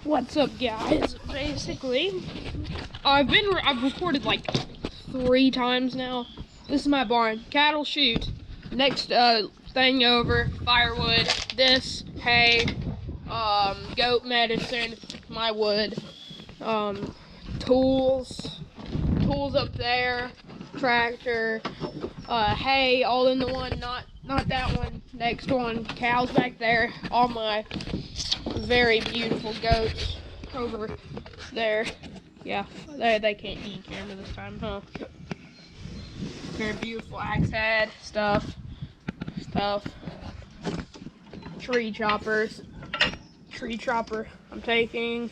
What's up, guys? Basically, I've recorded like 3 times now. This is my barn. Cattle shoot. Next thing over, firewood, this, hay, goat medicine, my wood, tools up there, tractor, hay, all in the one, not that one, next one, cows back there, all my very beautiful goats over there. Yeah, they can't be in camera this time, huh? Very beautiful axe head stuff. Tree chopper I'm taking.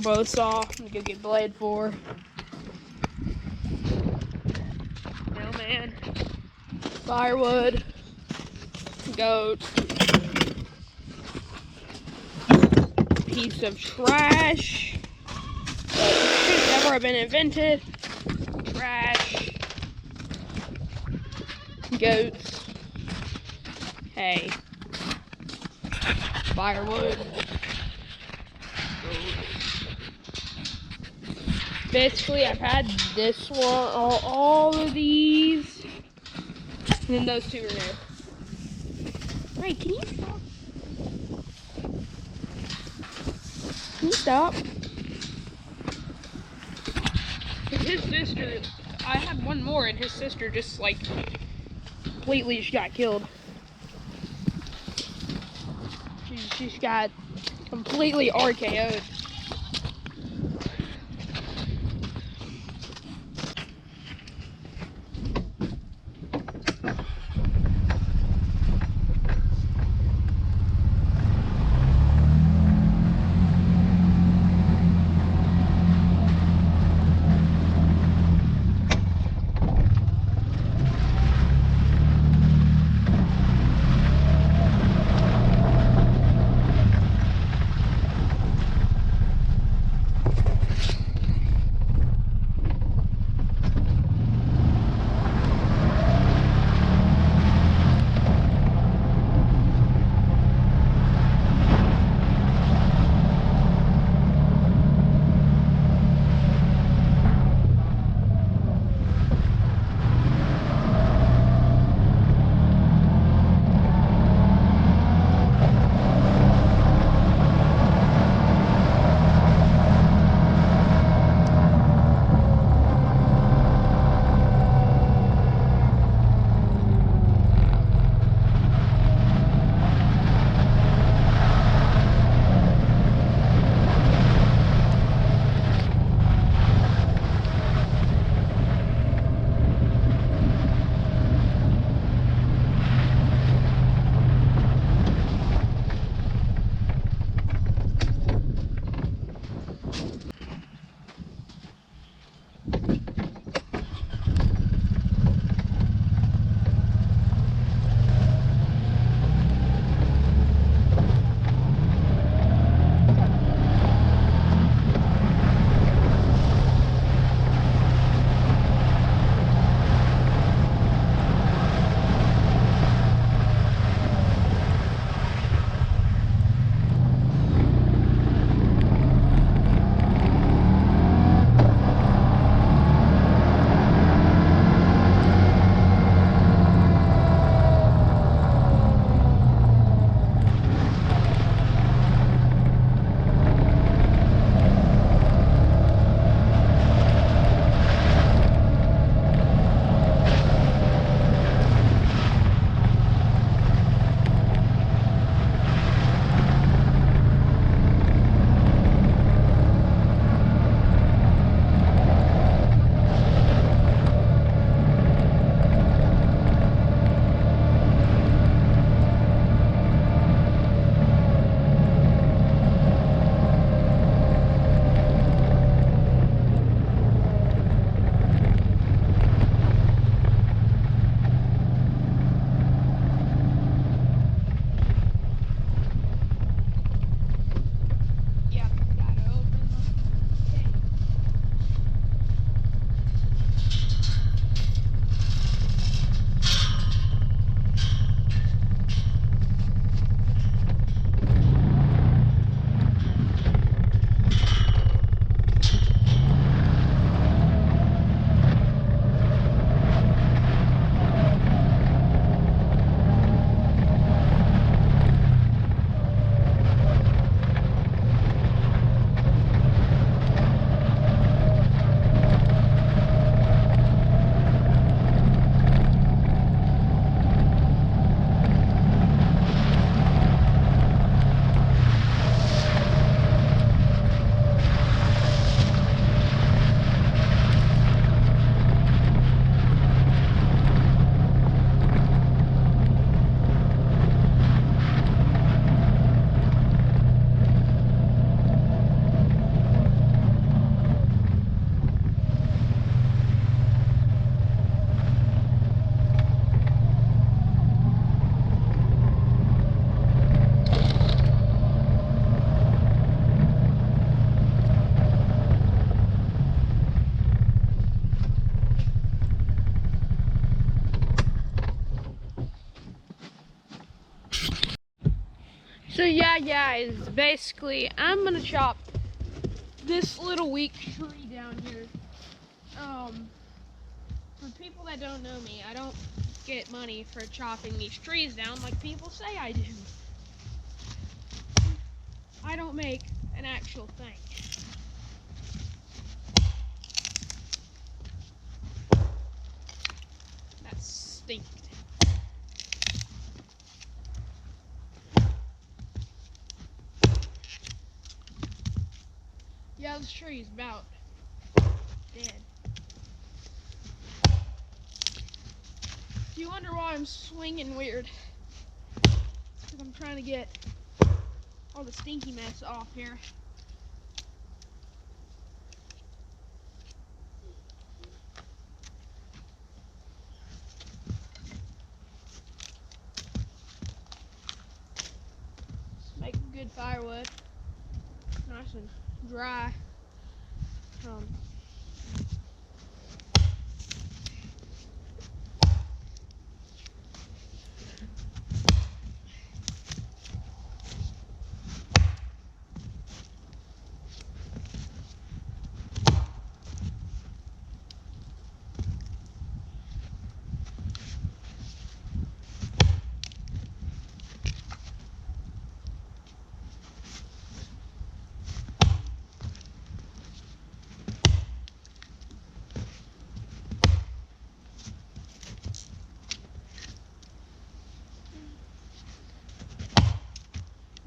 Bow saw, I'm gonna go get blade for. Mailman. Firewood. Goat. Piece of trash that should never have been invented. Trash. Goats. Hay. Firewood. Basically, I've had this one, all of these, and then those two are new. Wait, can you stop? Can you stop? His sister, I had one more, and his sister just like completely just got killed. She's got completely RKO'd. So yeah, guys, basically, I'm gonna chop this little weak tree down here. For people that don't know me, I don't get money for chopping these trees down like people say I do. I don't make an actual thing. That stinks. Yeah, this tree is about dead. You wonder why I'm swinging weird. It's because I'm trying to get all the stinky mess off here. Just make good firewood. Nice and dry.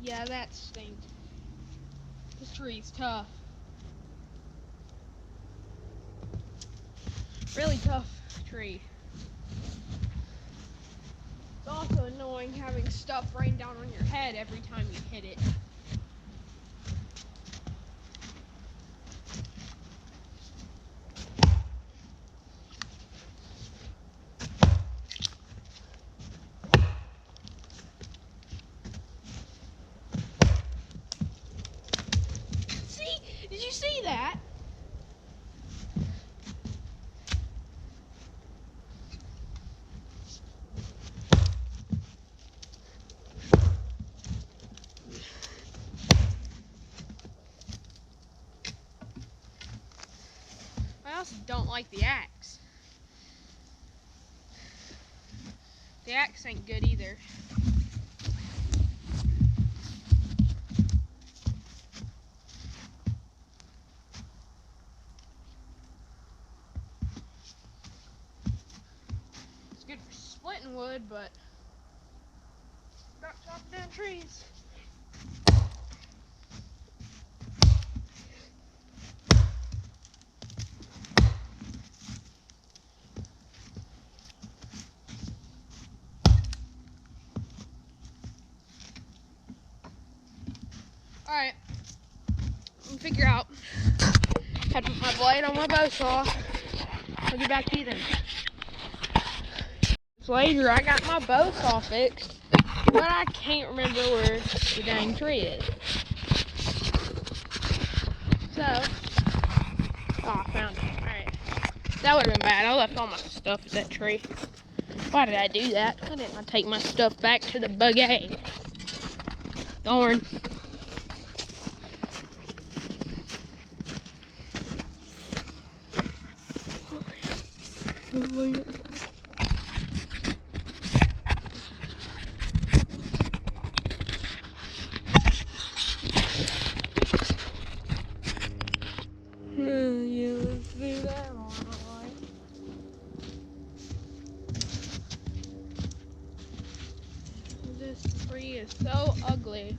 Yeah, that stinks. This tree's tough. Really tough tree. It's also annoying having stuff rain down on your head every time you hit it. See? Did you see that? I also don't like the axe. The axe ain't good either. It's good for splitting wood, but not chopping down trees. Alright, let me figure out how to put my blade on my bow saw. I'll get back to you then. Later, I got my bow saw fixed, but I can't remember where the dang tree is. So, I found it. Alright. That would have been bad. I left all my stuff at that tree. Why did I do that? Why didn't I take my stuff back to the buggy? Darn. Yeah, let's do that all right. This tree is so ugly.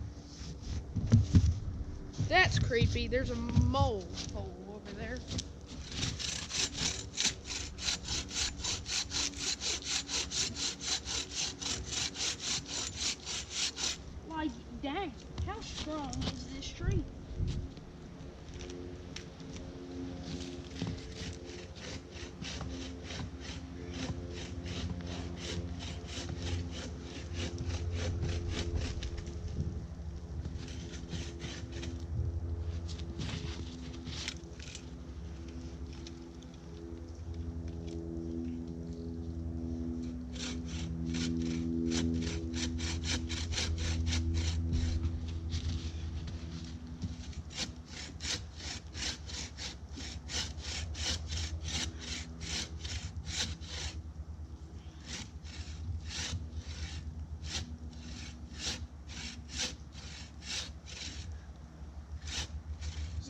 That's creepy. There's a mole hole over there. Like, dang, how strong is this tree?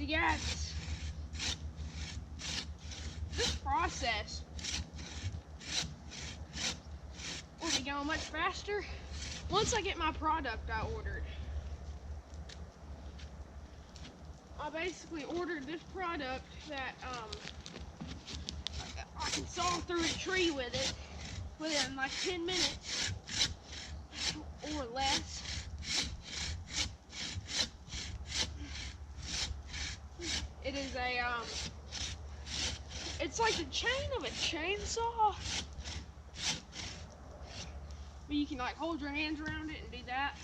See guys, this process will be going much faster once I get my product I ordered. I basically ordered this product that I can saw through a tree with it within like 10 minutes or less. It is it's like the chain of a chainsaw, but you can like hold your hands around it and do that.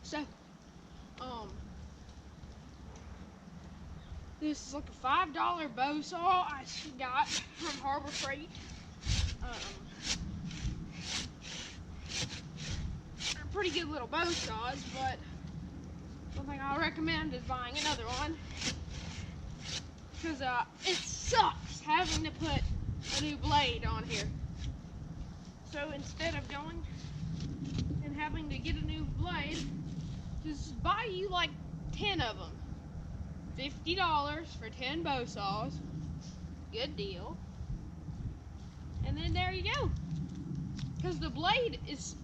So, this is like a $5 bow saw I got from Harbor Freight. They're pretty good little bow saws, but something I'll recommend is buying another one, because it sucks having to put a new blade on here. So instead of going and having to get a new blade, just buy you like 10 of them. $50 for 10 bow saws. Good deal. And then there you go. Because the blade is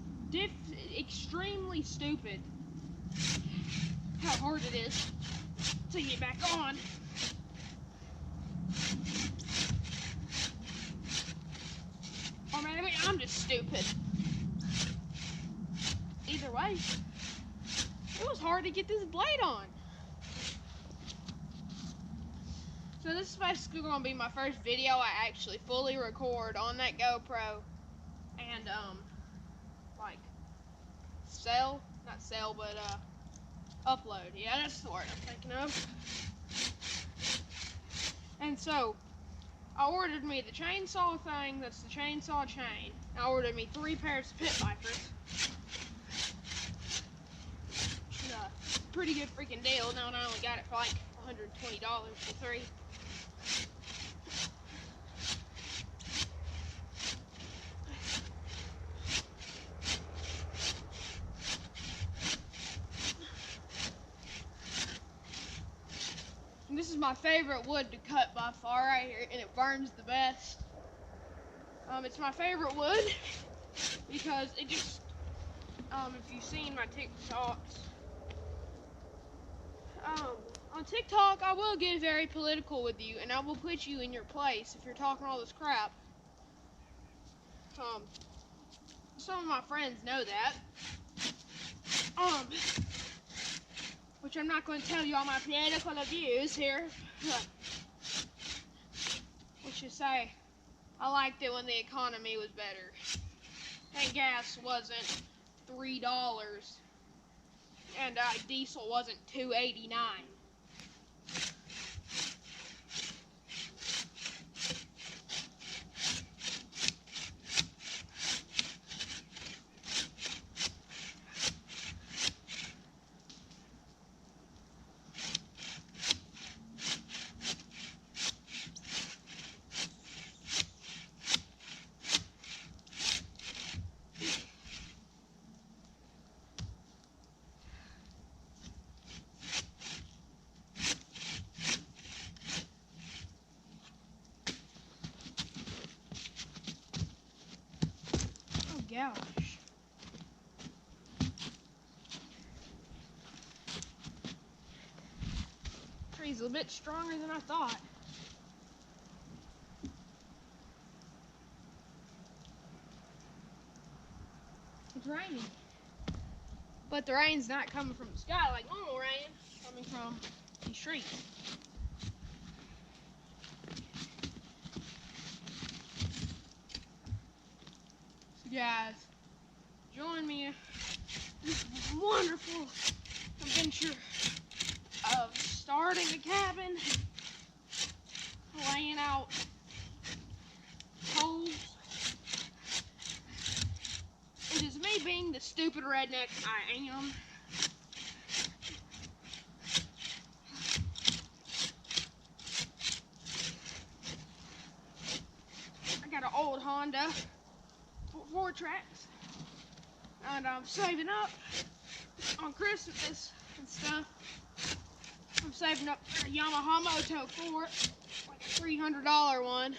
extremely stupid. How hard it is to get back on. Or maybe I'm just stupid. Either way, it was hard to get this blade on. So this is basically going to be my first video I actually fully record on that GoPro and like upload. Yeah, that's the word I'm thinking of. And so I ordered me the chainsaw thing, that's the chainsaw chain. I ordered me 3 pairs of pit vipers. Which is a pretty good freaking deal. Now I only got it for like $120 for 3. And this is my favorite wood to cut by far right here, and it burns the best. It's my favorite wood because it just, if you've seen my TikToks, on TikTok I will get very political with you, and I will put you in your place if you're talking all this crap. Some of my friends know that. Which I'm not going to tell you all my political views here. Let's just say I liked it when the economy was better and gas wasn't $3 and diesel wasn't $2.89. Gosh. Tree's a bit stronger than I thought. It's raining. But the rain's not coming from the sky like normal rain. It's coming from these trees. guys join me in this wonderful adventure of starting a cabin, laying out poles. It is me being the stupid redneck I am. I got an old Honda, 4 tracks, and I'm saving up on Christmas and stuff. I'm saving up for a Yamaha Moto 4, like a $300 one,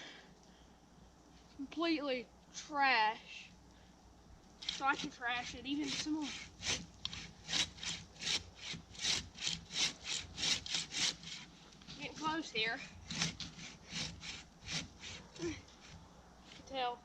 completely trash, so I can trash it even some more. Getting close here. You can tell.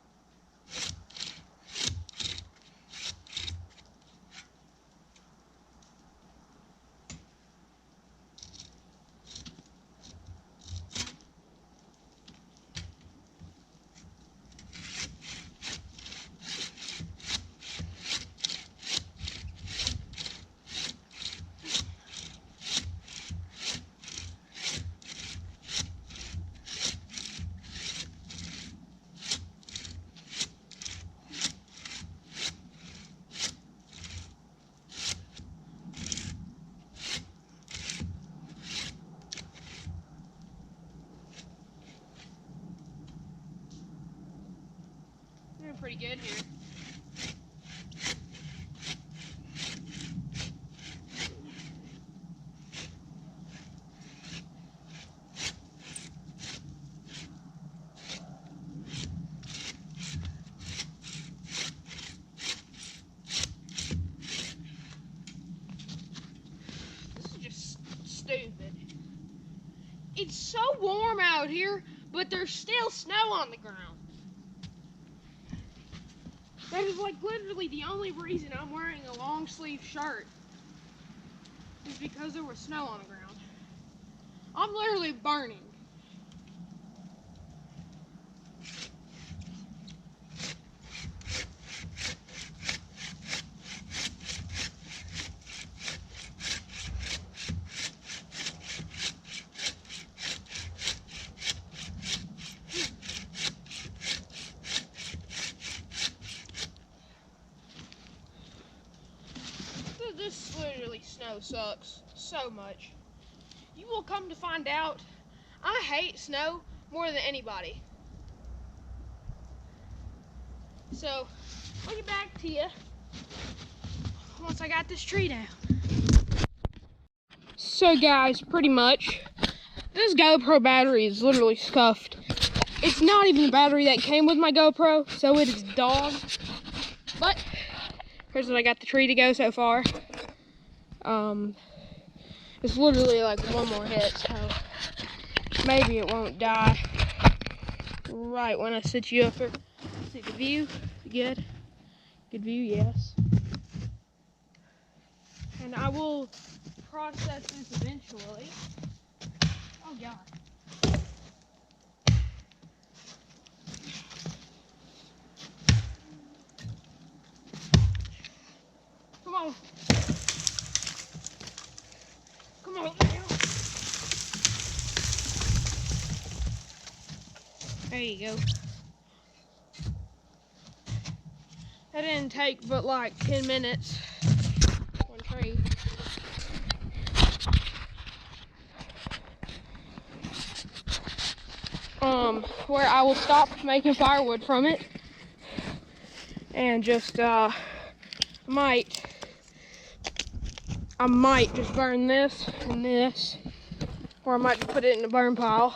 Doing pretty good here. This is just stupid. It's so warm out here, but there's still snow on the ground. That is like literally the only reason I'm wearing a long sleeve shirt is because there was snow on the ground. I'm literally burning. This literally snow sucks so much. You will come to find out I hate snow more than anybody. So I'll get back to you once I got this tree down. So guys, pretty much this GoPro battery is literally scuffed. It's not even the battery that came with my GoPro, so it is dog. But here's what I got the tree to go so far. It's literally like one more hit, so maybe it won't die right when I sit you up here. See the view? Good? Good view, yes. And I will process this eventually. Oh God. Come on. Come on now. There you go. That didn't take but like 10 minutes. One tree. Where I will stop making firewood from it and just I might just burn this and this, or I might just put it in a burn pile.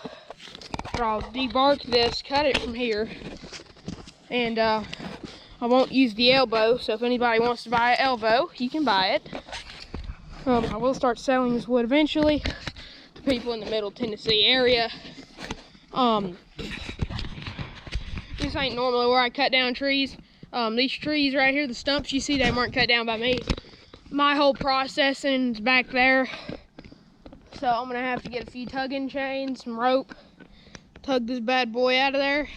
But I'll debark this, cut it from here, and I won't use the elbow. So if anybody wants to buy an elbow, you can buy it. I will start selling this wood eventually to people in the Middle Tennessee area. This ain't normally where I cut down trees. These trees right here, the stumps you see, they weren't cut down by me. My whole processing's back there. So I'm gonna have to get a few tugging chains, some rope, tug this bad boy out of there.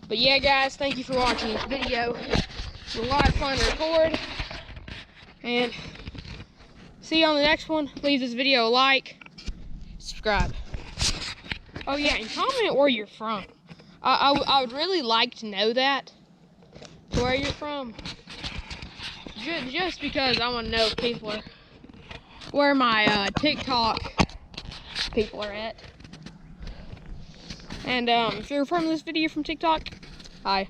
But yeah guys, thank you for watching this video. It's a lot of fun to record. And see you on the next one. Leave this video a like, subscribe. Oh yeah, and comment where you're from. I would really like to know that, where you're from. Just because I want to know if people are, where my TikTok people are at. And if you're from this video from TikTok, hi.